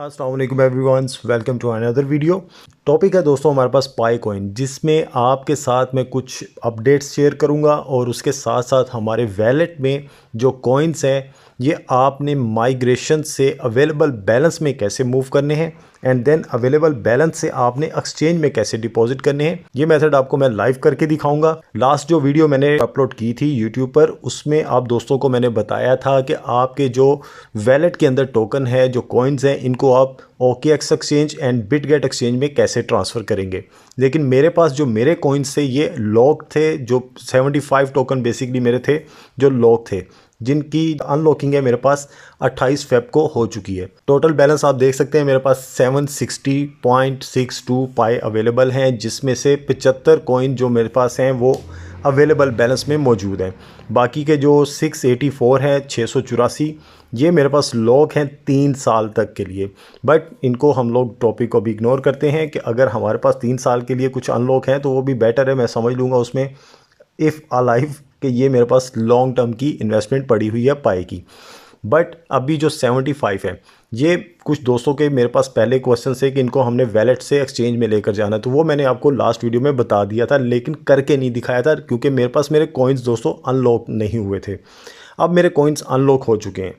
अस्सलाम वालेकुम everyone, welcome to another video. Topic है दोस्तों हमारे पास पाई कॉइन, जिसमें आपके साथ मैं कुछ अपडेट्स शेयर करूंगा और उसके साथ साथ हमारे वैलेट में जो कॉइन्स हैं ये आपने माइग्रेशन से अवेलेबल बैलेंस में कैसे मूव करने हैं एंड देन अवेलेबल बैलेंस से आपने एक्सचेंज में कैसे डिपॉजिट करने हैं। ये मेथड आपको मैं लाइव करके दिखाऊंगा। लास्ट जो वीडियो मैंने अपलोड की थी यूट्यूब पर, उसमें आप दोस्तों को मैंने बताया था कि आपके जो वैलेट के अंदर टोकन है, जो कॉइन्स हैं, इनको आप OKX exchange and Bitget exchange में कैसे ट्रांसफ़र करेंगे। लेकिन मेरे पास जो मेरे कॉइन्स थे ये लॉक थे, जो 75 टोकन बेसिकली मेरे थे जो लॉक थे, जिनकी अनलॉकिंग है मेरे पास 28 फेब को हो चुकी है। टोटल बैलेंस आप देख सकते हैं मेरे पास 760.62 पाई अवेलेबल हैं, जिसमें से 75 कॉइन जो मेरे पास हैं वो अवेलेबल बैलेंस में मौजूद हैं। बाकी के जो 684 हैं 684 ये मेरे पास लॉक हैं 3 साल तक के लिए। बट इनको हम लोग टॉपिक को भी इग्नोर करते हैं कि अगर हमारे पास 3 साल के लिए कुछ अनलॉक हैं तो वो भी बेटर है, मैं समझ लूँगा उसमें इफ़ अलाइव कि ये मेरे पास लॉन्ग टर्म की इन्वेस्टमेंट पड़ी हुई है पाई की। बट अभी जो 75 है, ये कुछ दोस्तों के मेरे पास पहले क्वेश्चन है कि इनको हमने वैलेट से एक्सचेंज में लेकर जाना है, तो वो मैंने आपको लास्ट वीडियो में बता दिया था, लेकिन करके नहीं दिखाया था क्योंकि मेरे पास मेरे कॉइन्स दोस्तों अनलॉक नहीं हुए थे। अब मेरे कॉइन्स अनलॉक हो चुके हैं।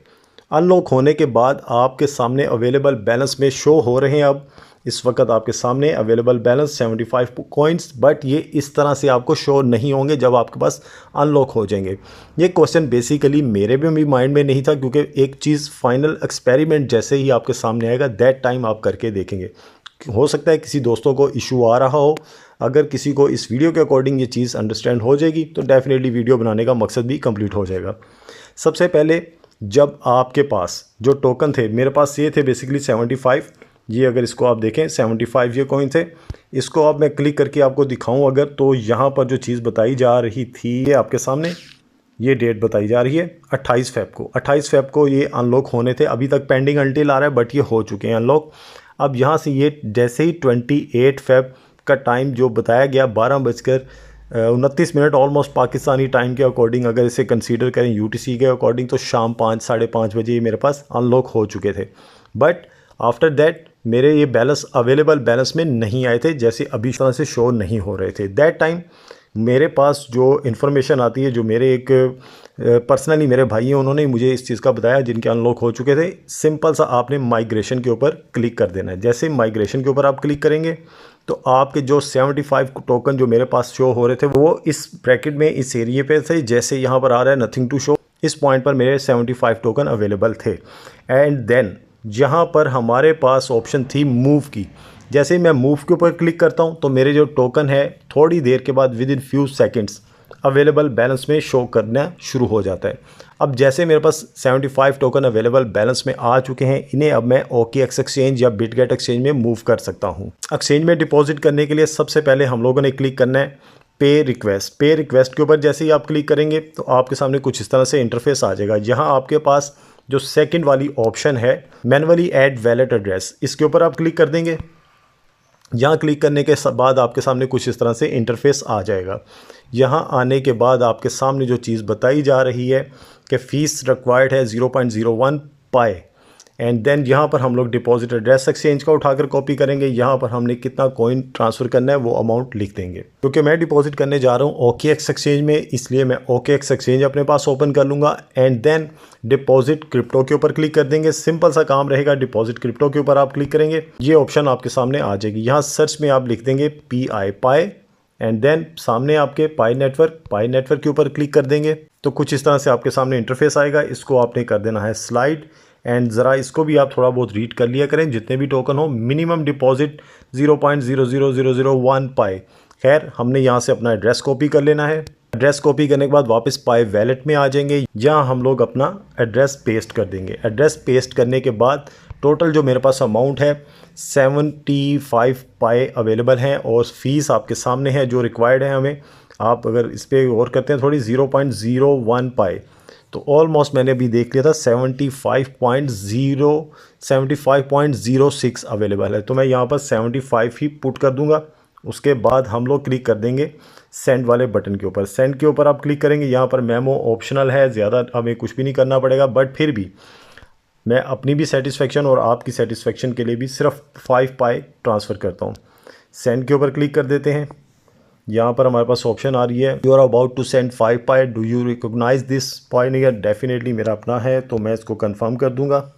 अनलॉक होने के बाद आपके सामने अवेलेबल बैलेंस में शो हो रहे हैं। अब इस वक्त आपके सामने अवेलेबल बैलेंस 75 कॉइन्स, बट ये इस तरह से आपको शो नहीं होंगे जब आपके पास अनलॉक हो जाएंगे। ये क्वेश्चन बेसिकली मेरे भी माइंड में नहीं था, क्योंकि एक चीज़ फाइनल एक्सपेरिमेंट जैसे ही आपके सामने आएगा दैट टाइम आप करके देखेंगे। हो सकता है किसी दोस्तों को इशू आ रहा हो। अगर किसी को इस वीडियो के अकॉर्डिंग ये चीज़ अंडरस्टैंड हो जाएगी तो डेफिनेटली वीडियो बनाने का मकसद भी कंप्लीट हो जाएगा। सबसे पहले जब आपके पास जो टोकन थे, मेरे पास ये थे बेसिकली 75, ये अगर इसको आप देखें 75 ये कॉइन थे। इसको अब मैं क्लिक करके आपको दिखाऊं अगर, तो यहाँ पर जो चीज़ बताई जा रही थी ये आपके सामने ये डेट बताई जा रही है 28 फेब को। 28 फेब को ये अनलॉक होने थे, अभी तक पेंडिंग अनटिल आ रहा है बट ये हो चुके हैं अनलॉक। अब यहाँ से ये जैसे ही 28 फेब का टाइम जो बताया गया 12:29 ऑलमोस्ट पाकिस्तानी टाइम के अकॉर्डिंग, अगर इसे कंसीडर करें UTC के अकॉर्डिंग, तो शाम 5 साढ़े 5 बजे मेरे पास अनलॉक हो चुके थे। बट आफ्टर दैट मेरे ये बैलेंस अवेलेबल बैलेंस में नहीं आए थे, जैसे अभी इस तरह से शो नहीं हो रहे थे। दैट टाइम मेरे पास जो इन्फॉर्मेशन आती है, जो मेरे एक पर्सनली मेरे भाई हैं, उन्होंने मुझे इस चीज़ का बताया जिनके अनलॉक हो चुके थे। सिंपल सा आपने माइग्रेशन के ऊपर क्लिक कर देना है। जैसे माइग्रेशन के ऊपर आप क्लिक करेंगे तो आपके जो 75 टोकन जो मेरे पास शो हो रहे थे वो इस ब्रैकेट में इस एरिए पे थे। जैसे यहाँ पर आ रहा है नथिंग टू शो, इस पॉइंट पर मेरे 75 टोकन अवेलेबल थे। एंड देन जहाँ पर हमारे पास ऑप्शन थी मूव की, जैसे ही मैं मूव के ऊपर क्लिक करता हूँ तो मेरे जो टोकन है थोड़ी देर के बाद with in few seconds available balance में शो करना शुरू हो जाता है। अब जैसे मेरे पास 75 टोकन अवेलेबल बैलेंस में आ चुके हैं, इन्हें अब मैं OKX एक्सचेंज या बिटगेट एक्सचेंज में मूव कर सकता हूँ। एक्सचेंज में डिपॉजिट करने के लिए सबसे पहले हम लोगों ने क्लिक करना है पे रिक्वेस्ट। पे रिक्वेस्ट के ऊपर जैसे ही आप क्लिक करेंगे तो आपके सामने कुछ इस तरह से इंटरफेस आ जाएगा। यहाँ आपके पास जो सेकंड वाली ऑप्शन है मैनुअली ऐड वैलेट एड्रेस, इसके ऊपर आप क्लिक कर देंगे। यहाँ क्लिक करने के बाद आपके सामने कुछ इस तरह से इंटरफेस आ जाएगा। यहाँ आने के बाद आपके सामने जो चीज़ बताई जा रही है कि फ़ीस रिक्वायर्ड है 0.01 पाई। एंड देन यहाँ पर हम लोग डिपॉजिट एड्रेस एक्सचेंज का उठाकर कॉपी करेंगे। यहाँ पर हमने कितना कॉइन ट्रांसफ़र करना है वो अमाउंट लिख देंगे। क्योंकि मैं डिपॉजिट करने जा रहा हूँ OKX एक्सचेंज में, इसलिए मैं OKX एक्सचेंज अपने पास ओपन कर लूँगा। एंड देन डिपॉजिट क्रिप्टो के ऊपर क्लिक कर देंगे। सिंपल सा काम रहेगा। डिपॉजिट क्रिप्टो के ऊपर आप क्लिक करेंगे, ये ऑप्शन आपके सामने आ जाएगी। यहाँ सर्च में आप लिख देंगे PI पाई, एंड देन सामने आपके पाई नेटवर्क के ऊपर क्लिक कर देंगे तो कुछ इस तरह से आपके सामने इंटरफेस आएगा। इसको आपने कर देना है स्लाइड। एंड ज़रा इसको भी आप थोड़ा बहुत रीड कर लिया करें, जितने भी टोकन हो। मिनिमम डिपॉजिट 0.00001 पाई। खैर, हमने यहाँ से अपना एड्रेस कॉपी कर लेना है। एड्रेस कॉपी करने के बाद वापस पाई वैलेट में आ जाएंगे। यहाँ हम लोग अपना एड्रेस पेस्ट कर देंगे। एड्रेस पेस्ट करने के बाद टोटल जो मेरे पास अमाउंट है 75 पाई अवेलेबल हैं और फीस आपके सामने है जो रिक्वायर्ड है हमें। आप अगर इस पर गौर करते हैं थोड़ी 0.01 पाई, तो ऑलमोस्ट मैंने अभी देख लिया था 75.06 अवेलेबल है। तो मैं यहाँ पर 75 ही पुट कर दूंगा। उसके बाद हम लोग क्लिक कर देंगे सेंड वाले बटन के ऊपर। सेंड के ऊपर आप क्लिक करेंगे। यहाँ पर मेमो ऑप्शनल है, ज़्यादा हमें कुछ भी नहीं करना पड़ेगा, बट फिर भी मैं अपनी भी सेटिस्फेक्शन और आपकी सेटिस्फेक्शन के लिए भी सिर्फ 5 पाई ट्रांसफ़र करता हूँ। सेंड के ऊपर क्लिक कर देते हैं। यहाँ पर हमारे पास ऑप्शन आ रही है, you are about to send 5 pi, do you recognize this pi नहीं, डेफिनेटली मेरा अपना है तो मैं इसको कंफर्म कर दूंगा।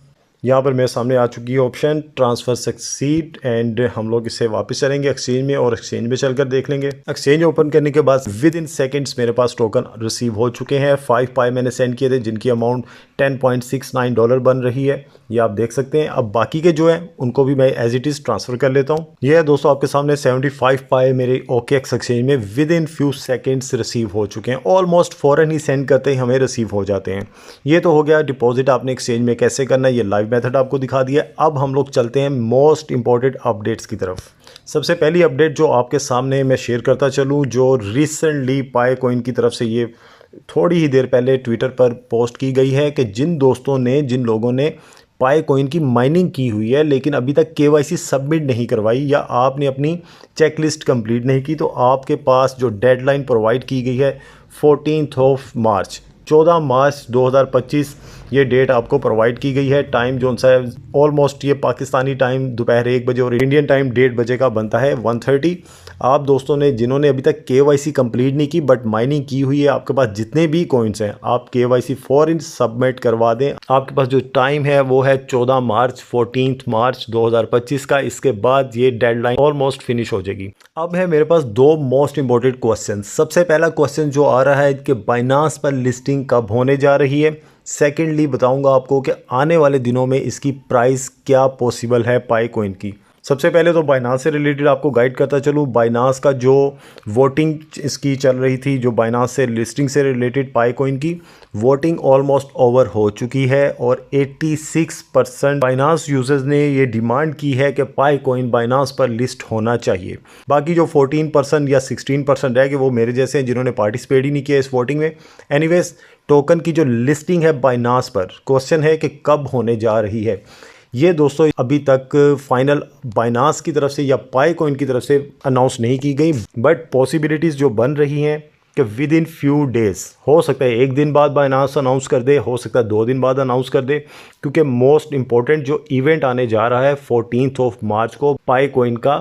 यहाँ पर मेरे सामने आ चुकी है ऑप्शन ट्रांसफ़र सक्सीड एंड हम लोग इसे वापस चलेंगे एक्सचेंज में और एक्सचेंज में चलकर देख लेंगे। एक्सचेंज ओपन करने के बाद विद इन सेकेंड्स मेरे पास टोकन रिसीव हो चुके हैं। 5 पाई मैंने सेंड किए थे जिनकी अमाउंट $10.69 बन रही है, ये आप देख सकते हैं। अब बाकी के जो है उनको भी मैं एज इट इज़ ट्रांसफ़र कर लेता हूँ। ये है दोस्तों आपके सामने 75 पाई मेरे OKX एक्सचेंज में with in few seconds receive हो चुके हैं। ऑलमोस्ट फ़ौरन ही सेंड करते ही हमें रिसीव हो जाते हैं। ये तो हो गया डिपॉजिट आपने एक्सचेंज में कैसे करना है, ये लाइव मेथड आपको दिखा दिया। अब हम लोग चलते हैं मोस्ट इंपॉर्टेंट अपडेट्स की तरफ। सबसे पहली अपडेट जो आपके सामने मैं शेयर करता चलूँ, जो रिसेंटली पाई कॉइन की तरफ से ये थोड़ी ही देर पहले ट्विटर पर पोस्ट की गई है कि जिन लोगों ने पाई कॉइन की माइनिंग की हुई है लेकिन अभी तक KYC सबमिट नहीं करवाई या आपने अपनी चेकलिस्ट कंप्लीट नहीं की, तो आपके पास जो डेडलाइन प्रोवाइड की गई है 14 मार्च 2025 ये डेट आपको प्रोवाइड की गई है। टाइम जो सा है ऑलमोस्ट ये पाकिस्तानी टाइम दोपहर 1 बजे और इंडियन टाइम 1:30 बजे का बनता है 1:30। आप दोस्तों ने जिन्होंने अभी तक KYC कंप्लीट नहीं की बट माइनिंग की हुई है, आपके पास जितने भी कॉइन्स हैं आप KYC फौरन सबमिट करवा दें। आपके पास जो टाइम है वो है 14 मार्च 2025 का। इसके बाद ये डेडलाइन ऑलमोस्ट फिनिश हो जाएगी। अब है मेरे पास 2 मोस्ट इंपॉर्टेंट क्वेश्चन। सबसे पहला क्वेश्चन जो आ रहा है कि बाइनांस पर लिस्टिंग कब होने जा रही है। सेकेंडली बताऊंगा आपको कि आने वाले दिनों में इसकी प्राइस क्या पॉसिबल है पाई कॉइन की। सबसे पहले तो बाइनांस से रिलेटेड आपको गाइड करता चलूँ। बाइनांस का जो वोटिंग इसकी चल रही थी, जो बाइनांस से लिस्टिंग से रिलेटेड पाई कॉइन की वोटिंग ऑलमोस्ट ओवर हो चुकी है और 86% बाइनांस यूजर्स ने ये डिमांड की है कि पाई कॉइन बाइनांस पर लिस्ट होना चाहिए। बाकी जो 14% या 16% रह गए वो मेरे जैसे हैं जिन्होंने पार्टिसिपेट ही नहीं किया इस वोटिंग में। एनीवेज टोकन की जो लिस्टिंग है बाइनांस पर, क्वेश्चन है कि कब होने जा रही है। ये दोस्तों अभी तक फाइनल बाइनांस की तरफ से या पाई कॉइन की तरफ से अनाउंस नहीं की गई, बट पॉसिबिलिटीज़ जो बन रही हैं कि विद इन फ्यू डेज़, हो सकता है 1 दिन बाद बाइनांस अनाउंस कर दे, हो सकता है 2 दिन बाद अनाउंस कर दे, क्योंकि मोस्ट इंपॉर्टेंट जो इवेंट आने जा रहा है 14 मार्च को पाई कॉइन का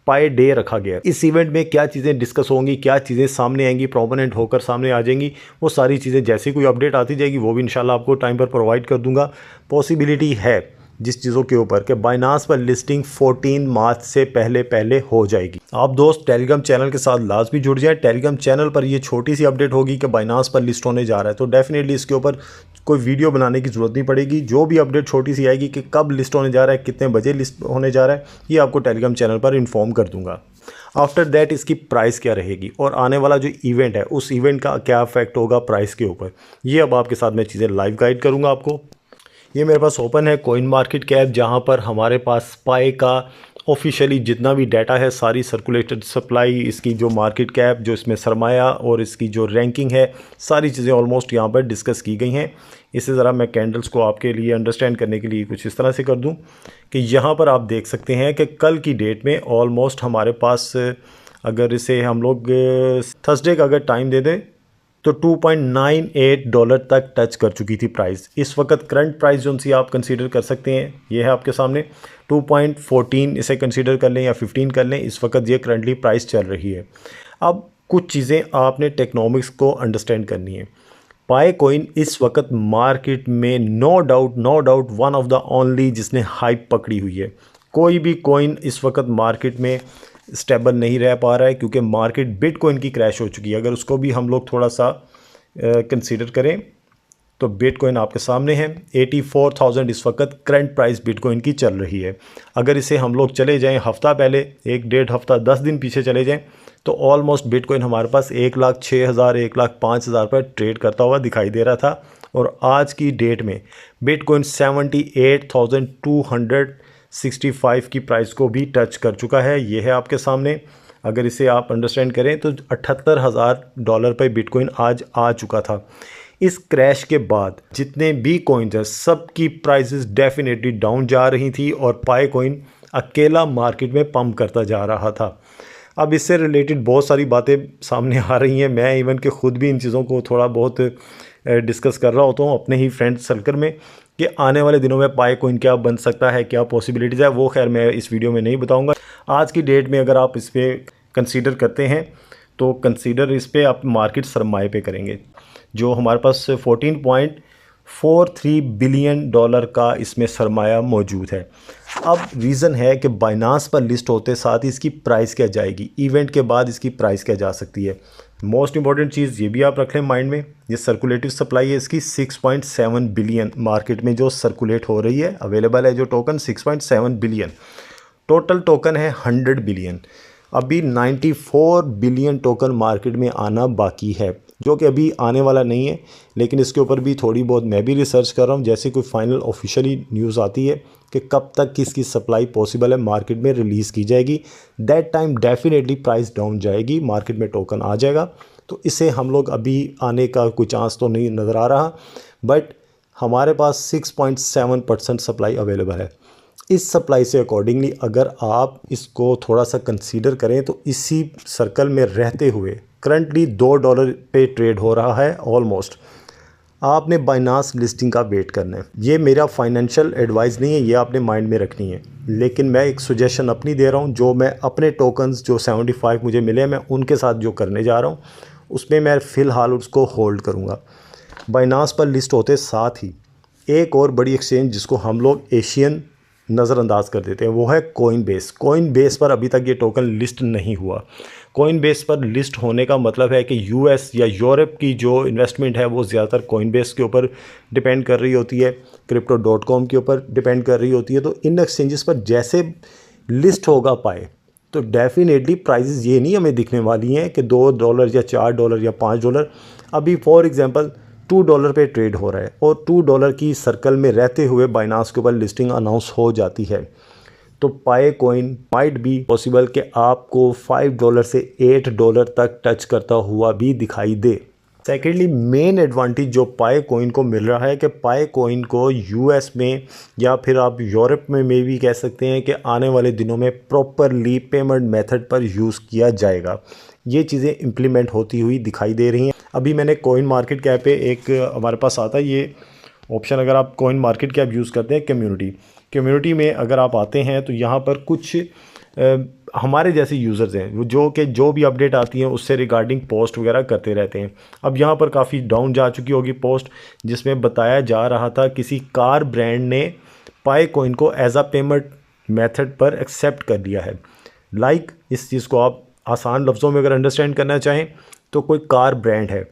पाई डे रखा गया। इस इवेंट में क्या चीज़ें डिस्कस होंगी, क्या चीज़ें सामने आएंगी, प्रोमिनेंट होकर सामने आ जाएंगी, वो सारी चीज़ें जैसी कोई अपडेट आती जाएगी वो भी इंशाल्लाह आपको टाइम पर प्रोवाइड कर दूंगा। पॉसिबिलिटी है जिस चीज़ों के ऊपर कि बाइनांस पर लिस्टिंग 14 मार्च से पहले हो जाएगी। आप दोस्त टेलीग्राम चैनल के साथ लाजमी जुड़ जाएं। टेलीग्राम चैनल पर ये छोटी सी अपडेट होगी कि बाइनांस पर लिस्ट होने जा रहा है, तो डेफिनेटली इसके ऊपर कोई वीडियो बनाने की ज़रूरत नहीं पड़ेगी। जो भी अपडेट छोटी सी आएगी कि कब लिस्ट होने जा रहा है, कितने बजे लिस्ट होने जा रहा है, ये आपको टेलीग्राम चैनल पर इन्फॉर्म कर दूंगा। आफ्टर दैट इसकी प्राइस क्या रहेगी और आने वाला जो इवेंट है उस इवेंट का क्या इफेक्ट होगा प्राइस के ऊपर, ये अब आपके साथ मैं चीज़ें लाइव गाइड करूँगा आपको। ये मेरे पास ओपन है कोइन मार्केट कैप, जहाँ पर हमारे पास पाई का ऑफिशियली जितना भी डाटा है, सारी सर्कुलेटेड सप्लाई, इसकी जो मार्केट कैप, जो इसमें सरमाया और इसकी जो रैंकिंग है, सारी चीज़ें ऑलमोस्ट यहाँ पर डिस्कस की गई हैं। इसे ज़रा मैं कैंडल्स को आपके लिए अंडरस्टैंड करने के लिए कुछ इस तरह से कर दूँ कि यहाँ पर आप देख सकते हैं कि कल की डेट में ऑलमोस्ट हमारे पास, अगर इसे हम लोग थर्सडे का अगर टाइम दे दें तो $2.98 तक टच कर चुकी थी प्राइस। इस वक्त करंट प्राइस जो सी आप कंसीडर कर सकते हैं, ये है आपके सामने 2.14 इसे कंसीडर कर लें या 15 कर लें, इस वक्त ये करंटली प्राइस चल रही है। अब कुछ चीज़ें आपने टेक्नोमिक्स को अंडरस्टैंड करनी है। पाई कॉइन इस वक्त मार्केट में no doubt one of the only जिसने हाइप पकड़ी हुई है। कोई भी कॉइन इस वक्त मार्केट में स्टेबल नहीं रह पा रहा है क्योंकि मार्केट बिटकॉइन की क्रैश हो चुकी है। अगर उसको भी हम लोग थोड़ा सा कंसीडर करें तो बिटकॉइन आपके सामने है 84,000 इस वक्त करंट प्राइस बिटकॉइन की चल रही है। अगर इसे हम लोग चले जाएं हफ्ता पहले, 1-1.5 हफ्ता 10 दिन पीछे चले जाएं तो ऑलमोस्ट बिटकॉइन हमारे पास 1,06,000 1,05,000 पर ट्रेड करता हुआ दिखाई दे रहा था और आज की डेट में बिटकॉइन 78,265 की प्राइस को भी टच कर चुका है। ये है आपके सामने। अगर इसे आप अंडरस्टैंड करें तो $78,000 पर बिटकॉइन आज आ चुका था। इस क्रैश के बाद जितने भी कॉइन्स हैं सबकी प्राइसेस डेफिनेटली डाउन जा रही थी और पाई कॉइन अकेला मार्केट में पंप करता जा रहा था। अब इससे रिलेटेड बहुत सारी बातें सामने आ रही हैं। मैं इवन के ख़ुद भी इन चीज़ों को थोड़ा बहुत डिस्कस कर रहा होता हूँ अपने ही फ्रेंड सर्कल में कि आने वाले दिनों में पाई कोइन क्या बन सकता है, क्या पॉसिबिलिटीज़ है, वो खैर मैं इस वीडियो में नहीं बताऊंगा। आज की डेट में अगर आप इस पर कंसीडर करते हैं तो कंसीडर इस पर आप मार्केट सरमाए पे करेंगे। जो हमारे पास 14.43 बिलियन डॉलर का इसमें सरमाया मौजूद है। अब रीज़न है कि बाइनांस पर लिस्ट होते साथ ही इसकी प्राइस क्या जाएगी, इवेंट के बाद इसकी प्राइस क्या जा सकती है। मोस्ट इंपॉर्टेंट चीज़ ये भी आप रख लें माइंड में, ये सर्कुलेटिव सप्लाई है इसकी 6.7 बिलियन मार्केट में जो सर्कुलेट हो रही है, अवेलेबल है जो टोकन 6.7 बिलियन। टोटल टोकन है 100 बिलियन। अभी 94 बिलियन टोकन मार्केट में आना बाकी है, जो कि अभी आने वाला नहीं है, लेकिन इसके ऊपर भी थोड़ी बहुत मैं भी रिसर्च कर रहा हूँ। जैसे कोई फाइनल ऑफिशियली न्यूज़ आती है कि कब तक किसकी सप्लाई पॉसिबल है मार्केट में रिलीज़ की जाएगी, that time definitely price down जाएगी, मार्केट में टोकन आ जाएगा। तो इसे हम लोग अभी आने का कोई चांस तो नहीं नज़र आ रहा, बट हमारे पास 6.7% सप्लाई अवेलेबल है। इस सप्लाई से अकॉर्डिंगली अगर आप इसको थोड़ा सा कंसीडर करें तो इसी सर्कल में रहते हुए करंटली $2 पे ट्रेड हो रहा है ऑलमोस्ट। आपने बाइनांस लिस्टिंग का वेट करना है। ये मेरा फाइनेंशियल एडवाइस नहीं है, ये आपने माइंड में रखनी है, लेकिन मैं एक सजेशन अपनी दे रहा हूँ। जो मैं अपने टोकन्स जो 75 मुझे मिले हैं, मैं उनके साथ जो करने जा रहा हूँ उसमें मैं फ़िलहाल उसको होल्ड करूँगा। बाइनांस पर लिस्ट होते साथ ही एक और बड़ी एक्सचेंज जिसको हम लोग एशियन नज़रअंदाज कर देते हैं, वो है कोइनबेस। कोइनबेस पर अभी तक ये टोकन लिस्ट नहीं हुआ। कोइनबेस पर लिस्ट होने का मतलब है कि यूएस या यूरोप की जो इन्वेस्टमेंट है वो ज़्यादातर कोइनबेस के ऊपर डिपेंड कर रही होती है, crypto.com के ऊपर डिपेंड कर रही होती है। तो इन एक्सचेंजेस पर जैसे लिस्ट होगा पाए तो डेफिनेटली प्राइजेस ये नहीं हमें दिखने वाली हैं कि $2 या $4 या $5। अभी फॉर एग्जांपल $2 पे ट्रेड हो रहा है और $2 की सर्कल में रहते हुए बाइनांस के ऊपर लिस्टिंग अनाउंस हो जाती है, तो पाई कोइन माइट बी पॉसिबल कि आपको $5 से $8 तक टच करता हुआ भी दिखाई दे। सेकेंडली मेन एडवांटेज जो पाई कोइन को मिल रहा है कि पाई कोइन को यूएस में या फिर आप यूरोप में भी कह सकते हैं कि आने वाले दिनों में प्रॉपरली पेमेंट मेथड पर यूज़ किया जाएगा। ये चीज़ें इम्प्लीमेंट होती हुई दिखाई दे रही हैं। अभी मैंने कॉइन मार्केट कैप पे एक हमारे पास आता है ये ऑप्शन, अगर आप कॉइन मार्केट कैप यूज़ करते हैं कम्युनिटी में अगर आप आते हैं तो यहाँ पर कुछ हमारे जैसे यूज़र्स हैं जो भी अपडेट आती हैं उससे रिगार्डिंग पोस्ट वगैरह करते रहते हैं। अब यहाँ पर काफ़ी डाउन जा चुकी होगी पोस्ट, जिसमें बताया जा रहा था किसी कार ब्रांड ने पाई कोइन को एज अ पेमेंट मेथड पर एक्सेप्ट कर लिया है। इस चीज़ को आप आसान लफ्ज़ों में अगर अंडरस्टैंड करना चाहें तो कोई कार ब्रांड है,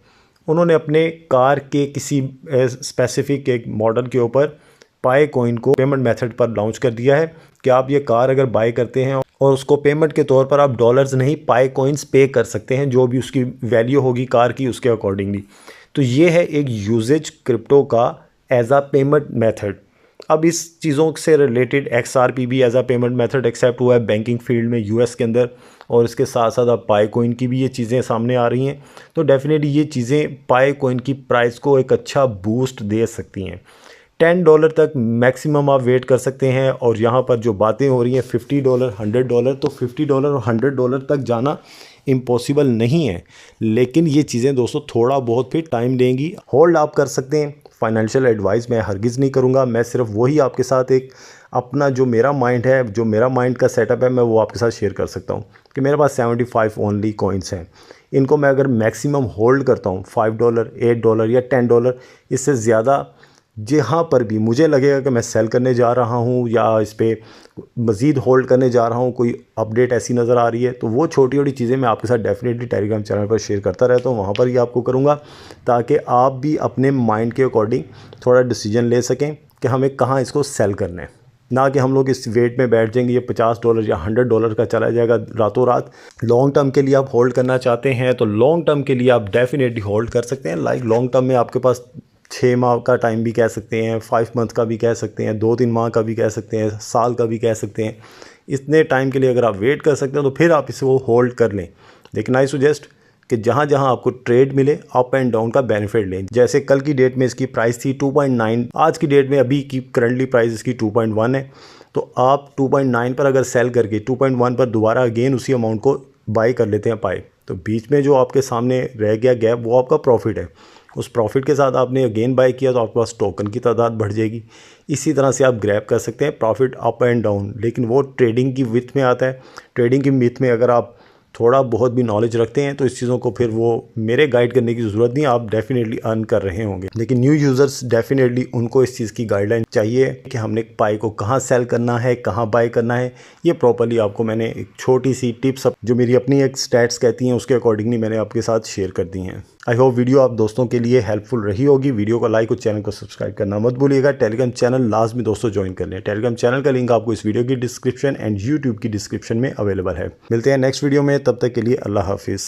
उन्होंने अपने कार के किसी स्पेसिफिक एक मॉडल के ऊपर पाई कोइन को पेमेंट मेथड पर लॉन्च कर दिया है कि आप ये कार अगर बाय करते हैं और उसको पेमेंट के तौर पर आप डॉलर्स नहीं पाई कोइंस पे कर सकते हैं, जो भी उसकी वैल्यू होगी कार की उसके अकॉर्डिंगली। तो ये है एक यूजेज क्रिप्टो का एज आ पेमेंट मेथड। अब इस चीज़ों से रिलेटेड XRP भी एज आ पेमेंट मेथड एक्सेप्ट हुआ है बैंकिंग फील्ड में यूएस के अंदर, और इसके साथ साथ अब पाई कोइन की भी ये चीज़ें सामने आ रही हैं। तो डेफिनेटली ये चीज़ें पाई कोइन की प्राइस को एक अच्छा बूस्ट दे सकती हैं। $10 तक मैक्सिमम आप वेट कर सकते हैं, और यहाँ पर जो बातें हो रही हैं $50, $100, तो $50 और $100 तक जाना इम्पॉसिबल नहीं है, लेकिन ये चीज़ें दोस्तों थोड़ा बहुत फिर टाइम लेंगी। होल्ड आप कर सकते हैं, फाइनेंशियल एडवाइस मैं हरगिज़ नहीं करूँगा। मैं सिर्फ वही आपके साथ एक अपना जो मेरा माइंड है, जो मेरा माइंड का सेटअप है, मैं वो आपके साथ शेयर कर सकता हूँ कि मेरे पास 75 ओनली कॉइन्स हैं। इनको मैं अगर मैक्सिमम होल्ड करता हूँ $5, $8 या $10, इससे ज़्यादा जहाँ पर भी मुझे लगेगा कि मैं सेल करने जा रहा हूँ या इस पर मज़ीद होल्ड करने जा रहा हूँ, कोई अपडेट ऐसी नज़र आ रही है, तो वो छोटी छोटी चीज़ें मैं आपके साथ डेफिनेटली टेलीग्राम चैनल पर शेयर करता रहता हूँ, वहाँ पर ही आपको करूँगा, ताकि आप भी अपने माइंड के अकॉर्डिंग थोड़ा डिसीजन ले सकें कि हमें कहाँ इसको सेल करना है, ना कि हम लोग इस वेट में बैठ जाएंगे ये $50 या $100 का चला जाएगा रातों रात। लॉन्ग टर्म के लिए आप होल्ड करना चाहते हैं तो लॉन्ग टर्म के लिए आप डेफिनेटली होल्ड कर सकते हैं। लॉन्ग टर्म में आपके पास 6 माह का टाइम भी कह सकते हैं, 5 मंथ का भी कह सकते हैं, 2-3 माह का भी कह सकते हैं, साल का भी कह सकते हैं। इतने टाइम के लिए अगर आप वेट कर सकते हैं तो फिर आप इसको होल्ड कर लें। लेकिन आई सजेस्ट कि जहाँ जहाँ आपको ट्रेड मिले अप एंड डाउन का बेनिफिट लें। जैसे कल की डेट में इसकी प्राइस थी 2.9, आज की डेट में अभी की करंटली प्राइस इसकी 2.1 है, तो आप 2.9 पर अगर सेल करके 2.1 पर दोबारा अगेन उसी अमाउंट को बाई कर लेते हैं पाई, तो बीच में जो आपके सामने रह गया गैप वो आपका प्रॉफिट है। उस प्रॉफिट के साथ आपने अगेन बाय किया तो आपके पास टोकन की तादाद बढ़ जाएगी। इसी तरह से आप ग्रैब कर सकते हैं प्रॉफिट अप एंड डाउन, लेकिन वो ट्रेडिंग की विथ में आता है। ट्रेडिंग की विथ में अगर आप थोड़ा बहुत भी नॉलेज रखते हैं तो इस चीज़ों को फिर वो मेरे गाइड करने की ज़रूरत नहीं, आप डेफिनेटली अर्न कर रहे होंगे। लेकिन न्यू यूज़र्स डेफिनेटली उनको इस चीज़ की गाइडलाइन चाहिए कि हमने पाई को कहाँ सेल करना है, कहाँ बाय करना है। ये प्रॉपर्ली आपको मैंने एक छोटी सी टिप्स जो मेरी अपनी एक स्टैट्स कहती हैं उसके अकॉर्डिंगली मैंने आपके साथ शेयर कर दी हैं। आई होप वीडियो आप दोस्तों के लिए हेल्पफुल रही होगी। वीडियो को लाइक और चैनल को सब्सक्राइब करना मत भूलिएगा। टेलीग्राम चैनल लास्ट में दोस्तों ज्वाइन कर लें। टेलीग्राम चैनल का लिंक आपको इस वीडियो की डिस्क्रिप्शन एंड यूट्यूब की डिस्क्रिप्शन में अवेलेबल है। मिलते हैं नेक्स्ट वीडियो में, तब तक के लिए अल्लाह हाफिज़।